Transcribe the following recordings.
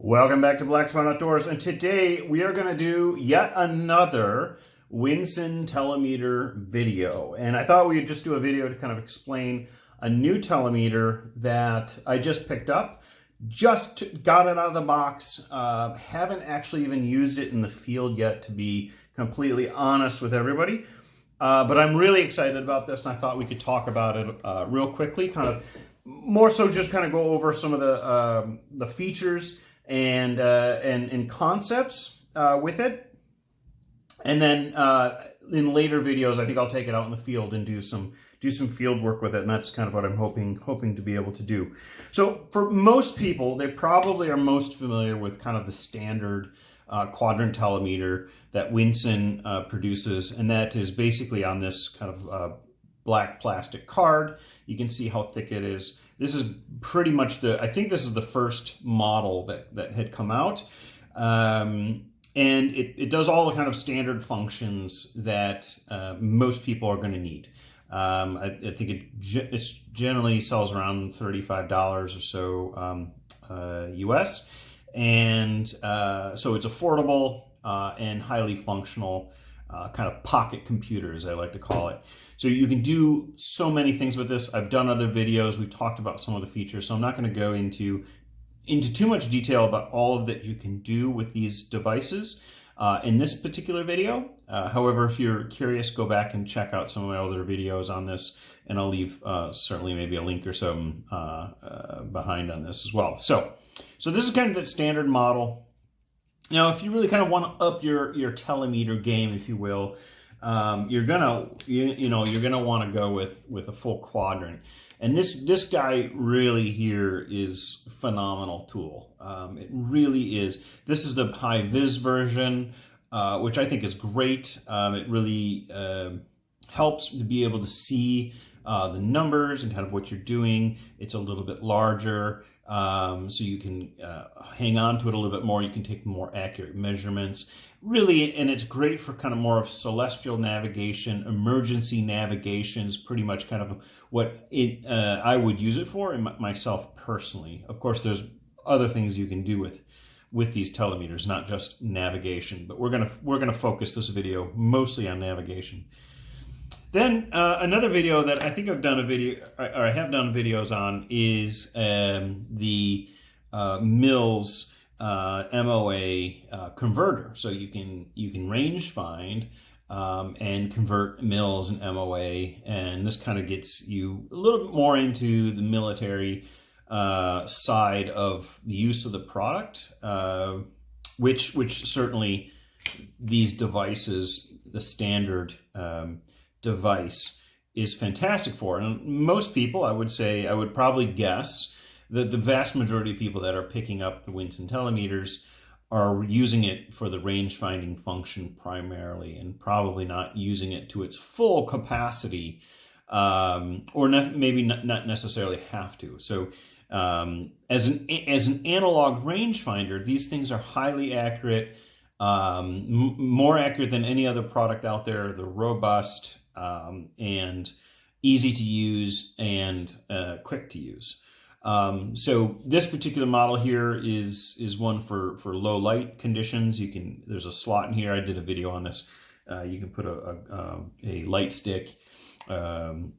Welcome back to Black Swan Outdoors, and today we are going to do yet another Wndsn telemeter video. And I thought we would just do a video to kind of explain a new telemeter that I just picked up. Just got it out of the box. Haven't actually even used it in the field yet, to be completely honest with everybody. But I'm really excited about this, and I thought we could talk about it real quickly, kind of more so just kind of go over some of the features and concepts with it. And then in later videos, I think I'll take it out in the field and do some field work with it, and that's kind of what I'm hoping to be able to do. So for most people, they probably are most familiar with kind of the standard quadrant telemeter that Wndsn produces, and that is basically on this kind of black plastic card. You can see how thick it is. This is pretty much I think this is the first model that had come out. And it does all the kind of standard functions that most people are going to need. I think it generally sells around $35 or so US. And so it's affordable and highly functional, kind of pocket computer, as I like to call it. So you can do so many things with this. I've done other videos. We've talked about some of the features, so I'm not going to go into too much detail about all of that you can do with these devices in this particular video. However, if you're curious, go back and check out some of my other videos on this, and I'll leave certainly maybe a link or something behind on this as well. So this is kind of that standard model. Now, if you really kind of want to up your telemeter game, if you will, you're gonna want to go with a full quadrant. And this guy really here is a phenomenal tool. It really is. This is the high vis version, which I think is great. It really helps to be able to see the numbers and kind of what you're doing. It's a little bit larger, so you can hang on to it a little bit more. You can take more accurate measurements. Really, and it's great for kind of more of celestial navigation, emergency navigation is pretty much kind of what I would use it for, and myself personally. Of course, there's other things you can do with these telemeters, not just navigation. But we're gonna focus this video mostly on navigation. Then another video that I think I've done I have done videos on is the MIL's MOA converter. So you can range find and convert MILs and MOA, and this kind of gets you a little bit more into the military side of the use of the product, which certainly these devices, the standard device, is fantastic for. And most people, I would probably guess that the vast majority of people that are picking up the Wndsn telemeters are using it for the range finding function primarily, and probably not using it to its full capacity, or maybe not necessarily have to. So as an analog rangefinder, these things are highly accurate, more accurate than any other product out there. They're robust and easy to use and quick to use. So this particular model here is one for low light conditions. There's a slot in here. I did a video on this. You can put a light stick, chem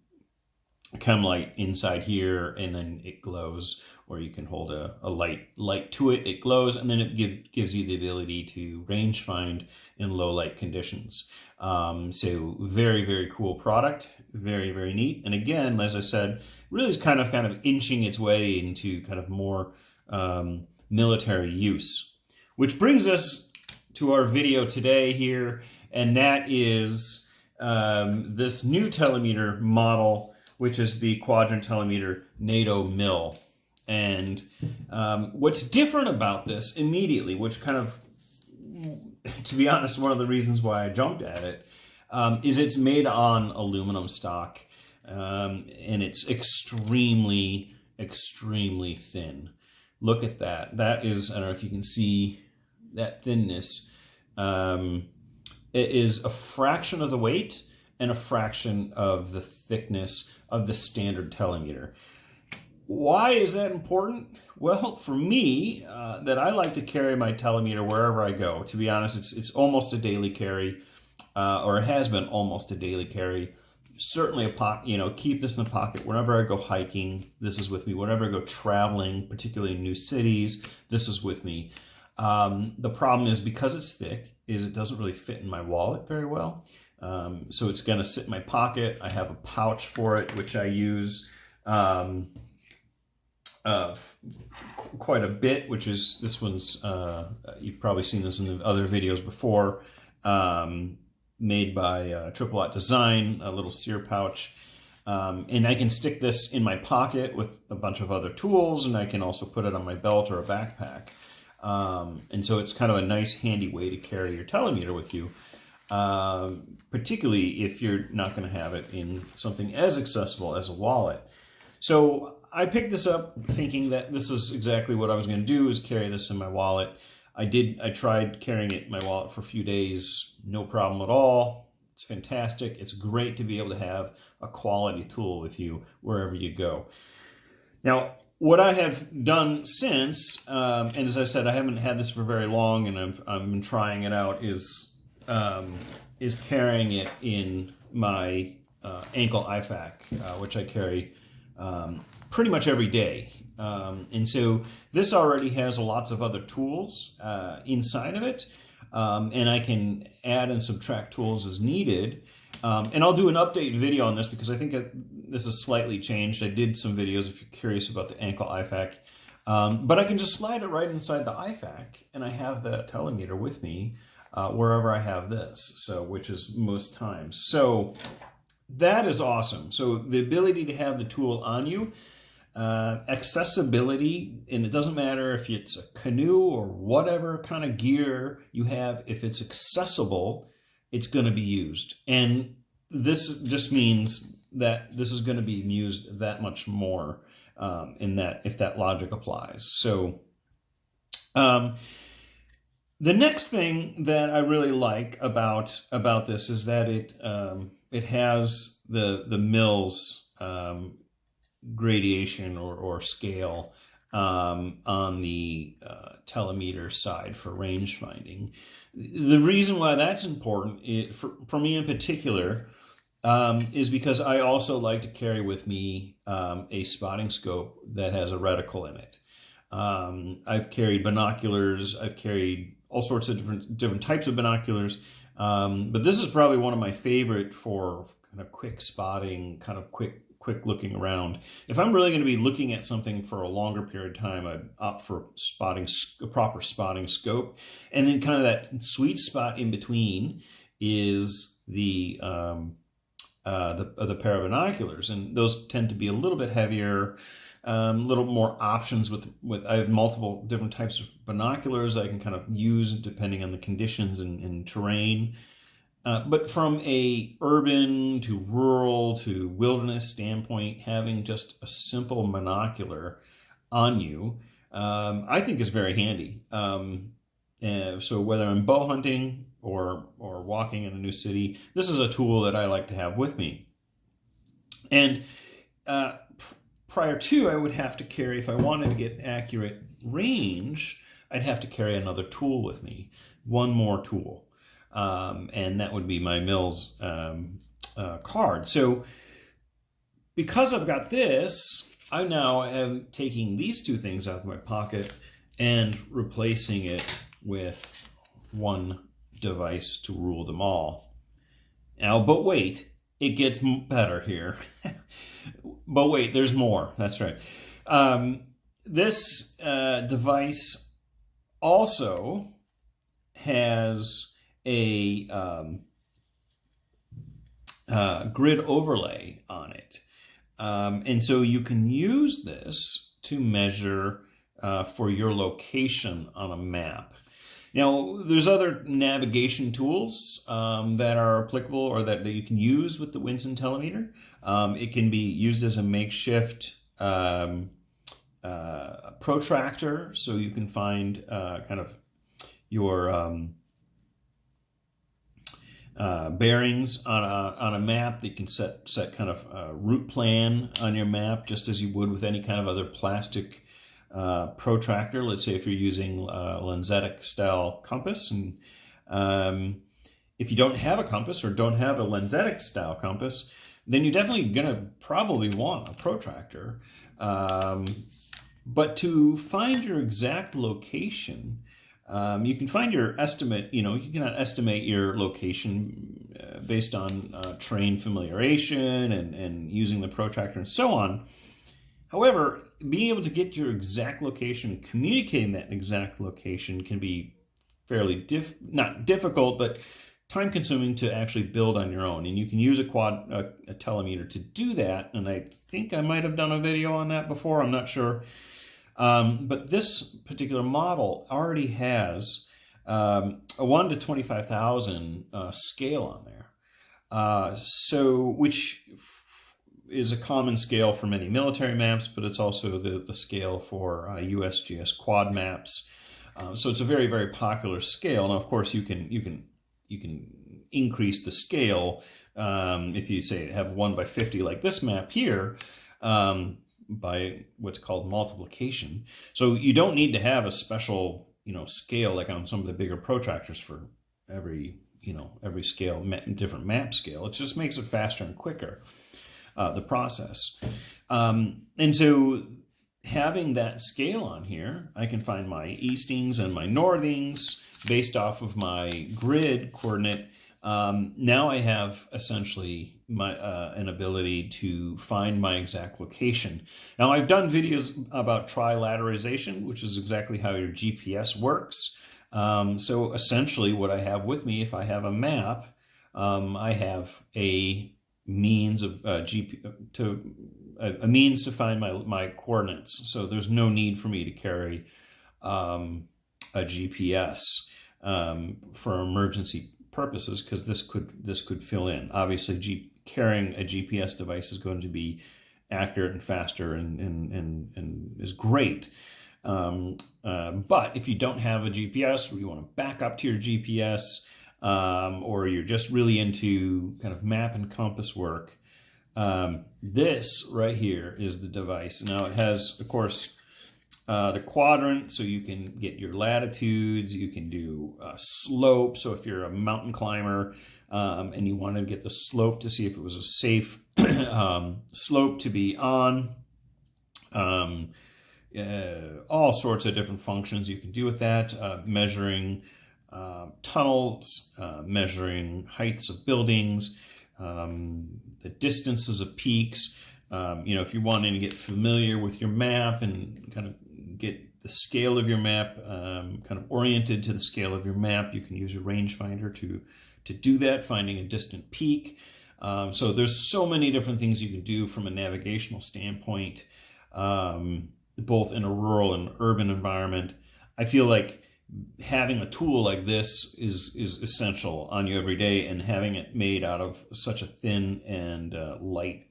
light inside here, and then it glows, or you can hold a light to it. It glows, and then it gives you the ability to range find in low light conditions. So very, very cool product. Very, very neat. And again, as I said, really is kind of inching its way into kind of more military use. Which brings us to our video today here, and that is this new telemeter model, which is the quadrant telemeter NATO-MIL. And what's different about this immediately, which kind of, to be honest, one of the reasons why I jumped at it, is it's made on aluminum stock, and it's extremely, extremely thin. Look at that. That is, I don't know if you can see that thinness. It is a fraction of the weight and a fraction of the thickness of the standard telemeter. Why is that important? Well, for me, that I like to carry my telemeter wherever I go. To be honest, it's almost a daily carry, or it has been almost a daily carry. Certainly a pocket, keep this in the pocket whenever I go hiking. This is with me. Whenever I go traveling, particularly in new cities, this is with me. The problem is, because it's thick, it doesn't really fit in my wallet very well. So it's going to sit in my pocket. I have a pouch for it, which I use quite a bit, which is, this one's, you've probably seen this in the other videos before, made by Triple Design, a little sear pouch. And I can stick this in my pocket with a bunch of other tools, and I can also put it on my belt or a backpack. And so it's kind of a nice, handy way to carry your telemeter with you, particularly if you're not going to have it in something as accessible as a wallet. So I picked this up thinking that this is exactly what I was going to do, is carry this in my wallet. I tried carrying it in my wallet for a few days, no problem at all. It's fantastic. It's great to be able to have a quality tool with you wherever you go. Now, what I have done since, and as I said, I haven't had this for very long, and I've been trying it out, is carrying it in my ankle IFAK, which I carry pretty much every day. And so this already has lots of other tools inside of it, and I can add and subtract tools as needed. And I'll do an update video on this because I think this is slightly changed. I did some videos if you're curious about the ankle IFAK. But I can just slide it right inside the IFAK, and I have the telemeter with me wherever I have this, so which is most times. So that is awesome. So the ability to have the tool on you, accessibility, and it doesn't matter if it's a canoe or whatever kind of gear you have, if it's accessible, it's going to be used. And this just means that this is going to be used that much more in that, if that logic applies. So the next thing that I really like about this is that it has the mils gradation or scale on the telemeter side for range finding. The reason why that's important, for me in particular, is because I also like to carry with me a spotting scope that has a reticle in it. I've carried binoculars, I've carried all sorts of different types of binoculars, but this is probably one of my favorite for kind of quick spotting, kind of quick looking around. If I'm really going to be looking at something for a longer period of time, I'd opt for a proper spotting scope. And then kind of that sweet spot in between is the pair of binoculars, and those tend to be a little bit heavier, a little more options with I have multiple different types of binoculars I can kind of use depending on the conditions and terrain. But from a urban to rural to wilderness standpoint, having just a simple binocular on you, I think is very handy. So whether I'm bow hunting or walking in a new city, this is a tool that I like to have with me. And prior to, I would have to carry, if I wanted to get accurate range, I'd have to carry another tool with me, one more tool. And that would be my mils card. So because I've got this, I now am taking these two things out of my pocket and replacing it with one device to rule them all. Now, but wait, it gets better here. But wait, there's more. That's right. This device also has a grid overlay on it. And so you can use this to measure for your location on a map. Now, there's other navigation tools that are applicable or that you can use with the Wndsn telemeter. It can be used as a makeshift protractor, so you can find kind of your bearings on a map. That you can set kind of a route plan on your map, just as you would with any kind of other plastic protractor. Let's say if you're using a Wndsn style compass, and if you don't have a compass or don't have a Wndsn style compass, then you're definitely gonna probably want a protractor. But to find your exact location, you can find your estimate, you can estimate your location based on terrain familiarization and using the protractor and so on. However, being able to get your exact location, communicating that exact location can be fairly not difficult, but time-consuming to actually build on your own. And you can use a telemeter to do that. And I think I might have done a video on that before. I'm not sure. But this particular model already has a 1 to 25,000 scale on there. Which is a common scale for many military maps, but it's also the scale for USGS quad maps. So it's a very, very popular scale. Now, of course, you can increase the scale if you say have 1 by 50 like this map here by what's called multiplication. So you don't need to have a special scale like on some of the bigger protractors for every scale, different map scale. It just makes it faster and quicker, the process. And so having that scale on here, I can find my eastings and my northings based off of my grid coordinate. Now I have essentially an ability to find my exact location. Now I've done videos about trilateralization, which is exactly how your GPS works. So essentially what I have with me, if I have a map, I have a means of a means to find my coordinates. So there's no need for me to carry a GPS for emergency purposes, because this could fill in. Obviously, carrying a GPS device is going to be accurate and faster and is great. But if you don't have a GPS, or you want to back up to your GPS, or you're just really into kind of map and compass work, this right here is the device. Now it has, of course, the quadrant, so you can get your latitudes. You can do slope. So if you're a mountain climber and you want to get the slope to see if it was a safe slope to be on, all sorts of different functions you can do with that, measuring tunnels, measuring heights of buildings, the distances of peaks. If you're wanting to get familiar with your map and kind of get the scale of your map kind of oriented to the scale of your map, you can use your rangefinder to do that, finding a distant peak. So there's so many different things you can do from a navigational standpoint, both in a rural and urban environment. I feel like having a tool like this is essential on you every day, and having it made out of such a thin and light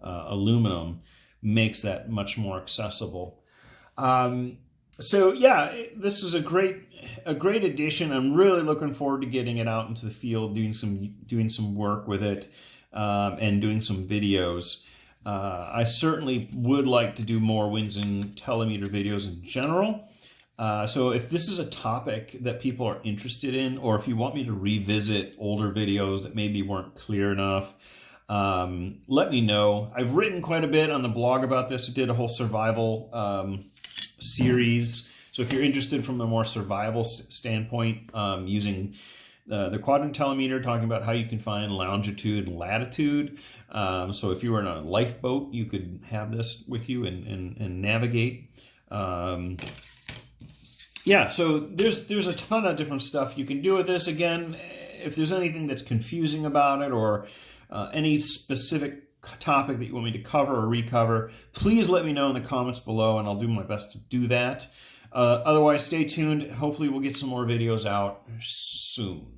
aluminum makes that much more accessible. So yeah, this is a great addition. I'm really looking forward to getting it out into the field, doing some work with it, and doing some videos. I certainly would like to do more Wndsn telemeter videos in general. So if this is a topic that people are interested in, or if you want me to revisit older videos that maybe weren't clear enough, let me know. I've written quite a bit on the blog about this. I did a whole survival series. So if you're interested from a more survival standpoint, using the quadrant telemeter, talking about how you can find longitude and latitude. So if you were in a lifeboat, you could have this with you and navigate. Yeah, so there's a ton of different stuff you can do with this. Again, if there's anything that's confusing about it, or any specific topic that you want me to cover or recover, please let me know in the comments below, and I'll do my best to do that. Otherwise, stay tuned. Hopefully we'll get some more videos out soon.